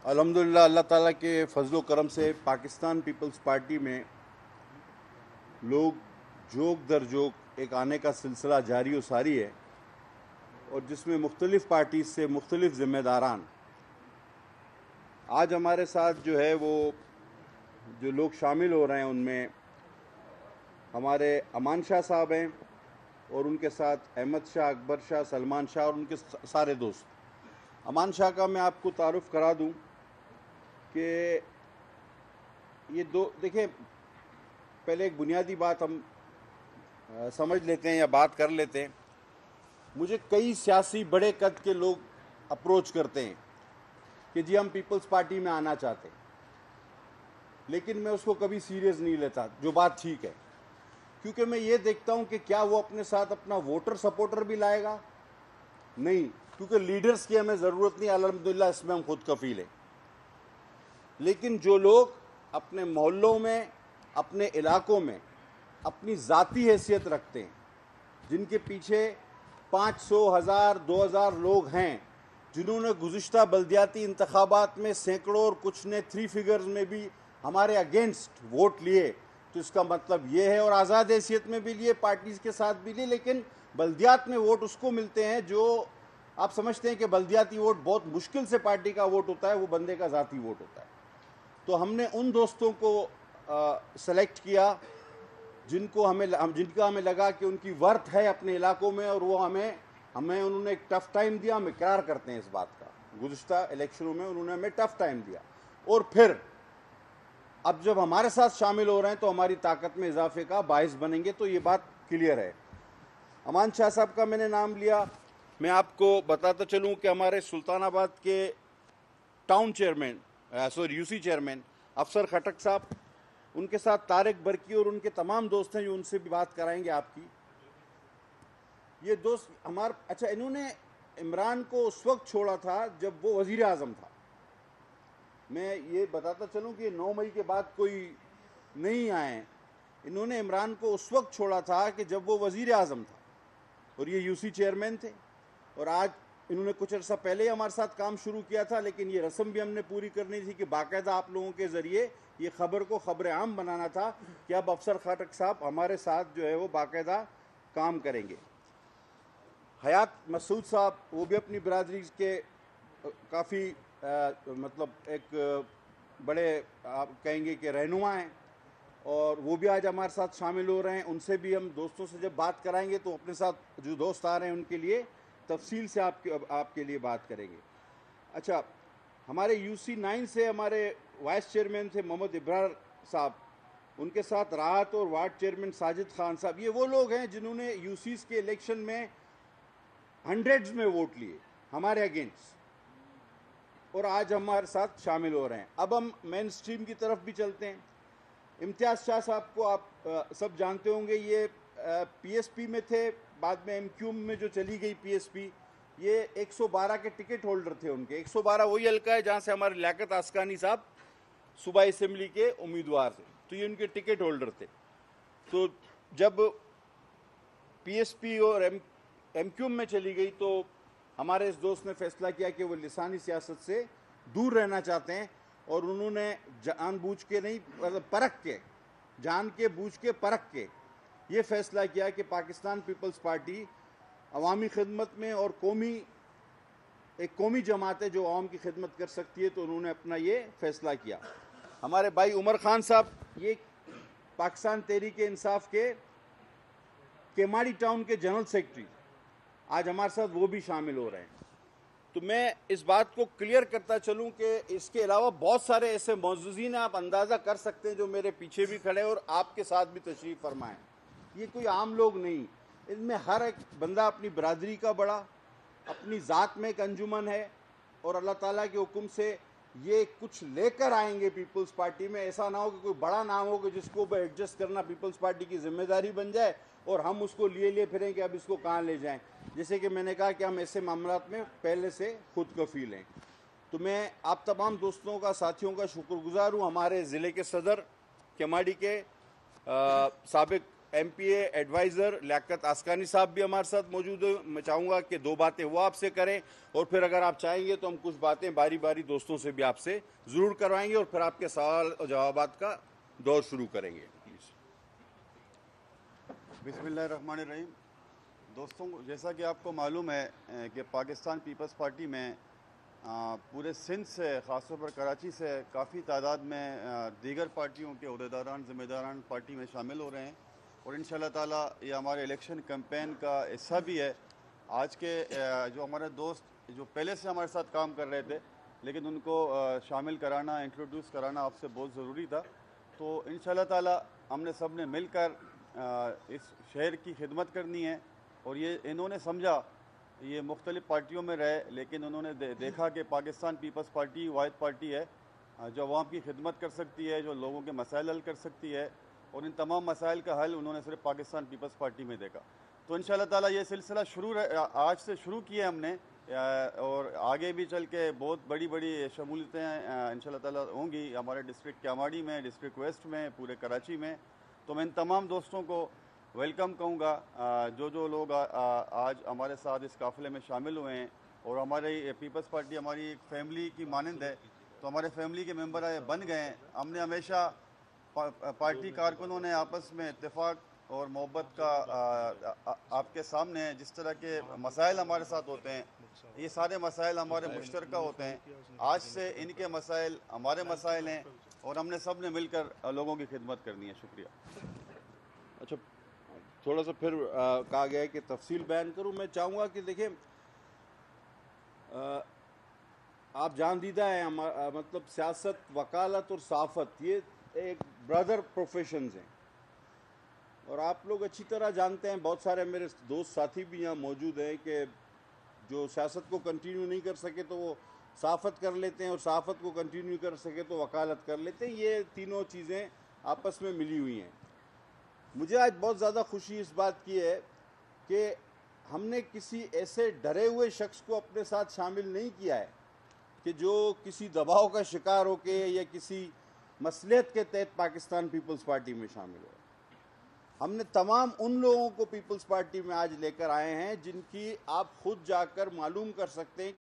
अल्हम्दुलिल्लाह अल्लाह ताला के फजलो करम से पाकिस्तान पीपल्स पार्टी में लोग जोक दर जोक एक आने का सिलसिला जारी व सारी है, और जिसमें मुख्तलिफ़ पार्टी से मुख्तलिफ़ ज़िम्मेदारान आज हमारे साथ जो है वो जो लोग शामिल हो रहे हैं उनमें हमारे अमान शाह साहब हैं और उनके साथ अहमद शाह, अकबर शाह, सलमान शाह और उनके सारे दोस्त। अमान शाह का मैं आपको तारुफ़ करा दूं कि ये दो देखिए, पहले एक बुनियादी बात हम समझ लेते हैं या बात कर लेते हैं। मुझे कई सियासी बड़े कद के लोग अप्रोच करते हैं कि जी हम पीपल्स पार्टी में आना चाहते हैं, लेकिन मैं उसको कभी सीरियस नहीं लेता, जो बात ठीक है, क्योंकि मैं ये देखता हूं कि क्या वो अपने साथ अपना वोटर सपोर्टर भी लाएगा। नहीं, क्योंकि लीडर्स की हमें ज़रूरत नहीं, अल्हम्दुलिल्लाह इसमें हम खुद कफील हैं। लेकिन जो लोग अपने मोहल्लों में, अपने इलाकों में अपनी ज़ाती हैसियत रखते हैं, जिनके पीछे 500, 1000, 2000 लोग हैं, जिन्होंने गुज़िश्ता बल्दियाती इंतखाबात में सैकड़ों और कुछ ने 3 फिगर्स में भी हमारे अगेंस्ट वोट लिए, तो इसका मतलब ये है, और आज़ाद हैसियत में भी लिए, पार्टीज़ के साथ भी लिए, लेकिन बल्दियात में वोट उसको मिलते हैं जो आप समझते हैं कि बल्दियाती वोट बहुत मुश्किल से पार्टी का वोट होता है, वो बंदे का ज़ाती वोट होता है। तो हमने उन दोस्तों को सेलेक्ट किया जिनका हमें लगा कि उनकी वर्थ है अपने इलाकों में, और वो हमें उन्होंने एक टफ टाइम दिया। हम इकरार करते हैं इस बात का, गुज़िश्ता इलेक्शनों में उन्होंने हमें टफ टाइम दिया, और फिर अब जब हमारे साथ शामिल हो रहे हैं तो हमारी ताकत में इजाफे का बायस बनेंगे। तो ये बात क्लियर है। अमान शाह साहब का मैंने नाम लिया। मैं आपको बताता चलूं कि हमारे सुल्तानाबाद के टाउन चेयरमैन यूसी चेयरमैन अफसर खटक साहब, उनके साथ तारिक बरकी और उनके तमाम दोस्त हैं, जो उनसे भी बात कराएंगे आपकी। ये दोस्त अच्छा, इन्होंने इमरान को उस वक्त छोड़ा था जब वो वजीर आज़म था। मैं ये बताता चलूं कि 9 मई के बाद कोई नहीं आए। इन्होंने इमरान को उस वक्त छोड़ा था कि जब वो वजीर आज़म था और ये यूसी चेयरमैन थे, और आज इन्होंने कुछ अर्सा पहले ही हमारे साथ काम शुरू किया था, लेकिन ये रस्म भी हमने पूरी करनी थी कि बाकायदा आप लोगों के ज़रिए ये खबर को खबर आम बनाना था कि अब अफसर खटक साहब हमारे साथ जो है वो बाकायदा काम करेंगे। हयात मसूद साहब, वो भी अपनी बरादरी के काफ़ी मतलब एक बड़े आप कहेंगे कि रहनुमा हैं, और वो भी आज हमारे साथ शामिल हो रहे हैं। उनसे भी हम दोस्तों से जब बात कराएंगे तो अपने साथ जो दोस्त आ रहे हैं उनके लिए तफसील से आपके लिए बात करेंगे। अच्छा, हमारे यूसी 9 से हमारे वाइस चेयरमैन थे मोहम्मद इब्रार साहब, उनके साथ राहत और वार्ड चेयरमैन साजिद खान साहब। ये वो लोग हैं जिन्होंने यूसीस के इलेक्शन में हंड्रेड्स में वोट लिए हमारे अगेंस्ट, और आज हमारे साथ शामिल हो रहे हैं। अब हम मेन स्ट्रीम की तरफ भी चलते हैं। इम्तियाज़ शाह साहब को आप सब जानते होंगे, ये पीएसपी में थे, बाद में एमक्यू में जो चली गई पीएसपी, ये 112 के टिकट होल्डर थे। उनके 112 वही हल्का है जहाँ से हमारे लियाकत आसकानी साहब सूबाई असेंबली के उम्मीदवार थे, तो ये उनके टिकट होल्डर थे। तो जब पीएसपी और एमक्यू में चली गई तो हमारे इस दोस्त ने फैसला किया कि वो लिसानी सियासत से दूर रहना चाहते हैं, और उन्होंने जानबूझ के नहीं, मतलब परख के, जान के बूझ के परख के ये फैसला किया कि पाकिस्तान पीपल्स पार्टी अवामी खिदमत में और एक कौमी जमात है जो आवाम की खिदमत कर सकती है, तो उन्होंने अपना ये फैसला किया। हमारे भाई उमर खान साहब, ये पाकिस्तान तहरीक इंसाफ के केमाड़ी टाउन के जनरल सेक्रेटरी, आज हमारे साथ वो भी शामिल हो रहे हैं। तो मैं इस बात को क्लियर करता चलूं कि इसके अलावा बहुत सारे ऐसे मौजूदीन हैं, आप अंदाज़ा कर सकते हैं, जो मेरे पीछे भी खड़े और आपके साथ भी तशरीफ़ फरमाएँ। ये कोई आम लोग नहीं, इनमें हर एक बंदा अपनी बरादरी का बड़ा, अपनी ज़ात में एक अंजुमन है, और अल्लाह ताला के हुक्म से ये कुछ लेकर आएंगे पीपल्स पार्टी में। ऐसा ना हो कि कोई बड़ा नाम हो कि जिसको एडजस्ट करना पीपल्स पार्टी की जिम्मेदारी बन जाए और हम उसको लिए फिरें कि अब इसको कहाँ ले जाएं। जैसे कि मैंने कहा कि हम ऐसे मामलात में पहले से खुद कफील हैं। तो मैं आप तमाम दोस्तों का, साथियों का शुक्रगुजार हूँ। हमारे ज़िले के सदर केमाड़ी के साबिक MPA एडवाइज़र लियाकत आसकानी साहब भी हमारे साथ मौजूद हैं। मैं चाहूँगा कि दो बातें वो आपसे करें और फिर अगर आप चाहेंगे तो हम कुछ बातें बारी बारी दोस्तों से भी आपसे ज़रूर करवाएंगे और फिर आपके सवाल और जवाबात का दौर शुरू करेंगे। प्लीज़। बिस्मिल्लाहिर्रहमानिर्रहीम। दोस्तों, जैसा कि आपको मालूम है कि पाकिस्तान पीपल्स पार्टी में पूरे सिंध से, ख़ासतौर पर कराची से काफ़ी तादाद में दीगर पार्टियों के अहदेदारान, ज़िम्मेदारान पार्टी में शामिल हो रहे हैं और इंशाअल्लाह ताला ये हमारे इलेक्शन कैंपेन का हिस्सा भी है। आज के जो हमारे दोस्त जो पहले से हमारे साथ काम कर रहे थे लेकिन उनको शामिल कराना, इंट्रोड्यूस कराना आपसे बहुत ज़रूरी था। तो इंशाअल्लाह ताला हमने सब ने मिलकर इस शहर की खिदमत करनी है और ये इन्होंने समझा, ये मुख्तलिफ़ पार्टियों में रहे लेकिन उन्होंने देखा कि पाकिस्तान पीपल्स पार्टी वाहिद पार्टी है जो अवाम की खिदमत कर सकती है, जो लोगों के मसाइल हल कर सकती है और इन तमाम मसाइल का हल उन्होंने सिर्फ पाकिस्तान पीपल्स पार्टी में देखा। तो इंशाअल्लाह ताला ये सिलसिला आज से शुरू किया हमने और आगे भी चल के बहुत बड़ी बड़ी शमूलियतें इंशाअल्लाह ताला होंगी हमारे डिस्ट्रिक्ट क्यामाड़ी में, डिस्ट्रिक्ट वेस्ट में, पूरे कराची में। तो मैं इन तमाम दोस्तों को वेलकम कहूँगा जो लोग आज हमारे साथ इस काफ़िले में शामिल हुए हैं और हमारी पीपल्स पार्टी हमारी एक फैमिली की मानंद है, तो हमारे फैमिली के मेंबर बन गए हैं। हमने हमेशा पार्टी कारकुनों ने आपस में इत्तेफाक और मोहब्बत का आपके सामने जिस तरह के मसाइल हमारे साथ होते हैं, ये सारे मसाइल हमारे मुश्तरका होते हैं। आज से इनके मसाइल हमारे मसाइल हैं और हमने सब ने मिलकर लोगों की खिदमत करनी है। शुक्रिया। अच्छा, थोड़ा सा फिर कहा गया है कि तफसील बयान करूं। मैं चाहूँगा कि देखिए, आप जान दीदा है मतलब सियासत, वकालत और सहाफ़त ये एक ब्रदर प्रोफेशंस हैं और आप लोग अच्छी तरह जानते हैं, बहुत सारे मेरे दोस्त साथी भी यहाँ मौजूद हैं कि जो सियासत को कंटिन्यू नहीं कर सके तो वो सहाफ़त कर लेते हैं और सहाफ़त को कंटिन्यू कर सके तो वकालत कर लेते हैं। ये तीनों चीज़ें आपस में मिली हुई हैं। मुझे आज बहुत ज़्यादा खुशी इस बात की है कि हमने किसी ऐसे डरे हुए शख्स को अपने साथ शामिल नहीं किया है कि जो किसी दबाव का शिकार होके या किसी मसलियत के तहत पाकिस्तान पीपल्स पार्टी में शामिल हो। हमने तमाम उन लोगों को पीपल्स पार्टी में आज लेकर आए हैं जिनकी आप खुद जाकर मालूम कर सकते हैं